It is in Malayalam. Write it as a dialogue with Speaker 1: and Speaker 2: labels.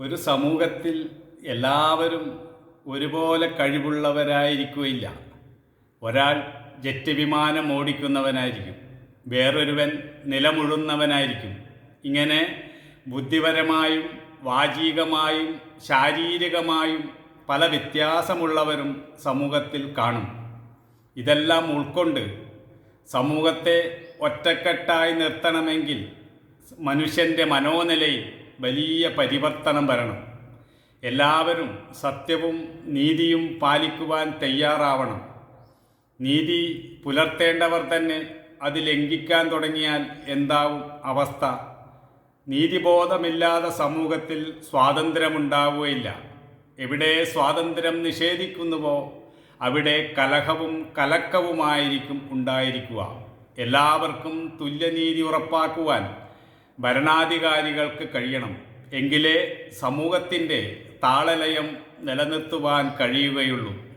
Speaker 1: ഒരു സമൂഹത്തിൽ എല്ലാവരും ഒരുപോലെ കഴിവുള്ളവരായിരിക്കുകയില്ല. ഒരാൾ ജെറ്റ് വിമാനം ഓടിക്കുന്നവനായിരിക്കും, വേറൊരുവൻ നിലമുഴുന്നവനായിരിക്കും. ഇങ്ങനെ ബുദ്ധിപരമായും വാചികമായും ശാരീരികമായും പല വ്യത്യാസമുള്ളവരും സമൂഹത്തിൽ കാണും. ഇതെല്ലാം ഉൾക്കൊണ്ട് സമൂഹത്തെ ഒറ്റക്കെട്ടായി നിർത്തണമെങ്കിൽ മനുഷ്യൻ്റെ മനോനിലയിൽ വലിയ പരിവർത്തനം വരണം. എല്ലാവരും സത്യവും നീതിയും പാലിക്കുവാൻ തയ്യാറാവണം. നീതി പുലർത്തേണ്ടവർ തന്നെ അത് ലംഘിക്കാൻ തുടങ്ങിയാൽ എന്താവും അവസ്ഥ? നീതിബോധമില്ലാത്ത സമൂഹത്തിൽ സ്വാതന്ത്ര്യമുണ്ടാവുകയില്ല. എവിടെ സ്വാതന്ത്ര്യം നിഷേധിക്കുന്നുവോ അവിടെ കലഹവും കലക്കവുമായിരിക്കും ഉണ്ടായിരിക്കുക. എല്ലാവർക്കും തുല്യനീതി ഉറപ്പാക്കുവാൻ ഭരണാധികാരികൾക്ക് കഴിയണം. എങ്കിലേ സമൂഹത്തിൻ്റെ താളലയം നിലനിർത്തുവാൻ കഴിയുകയുള്ളൂ.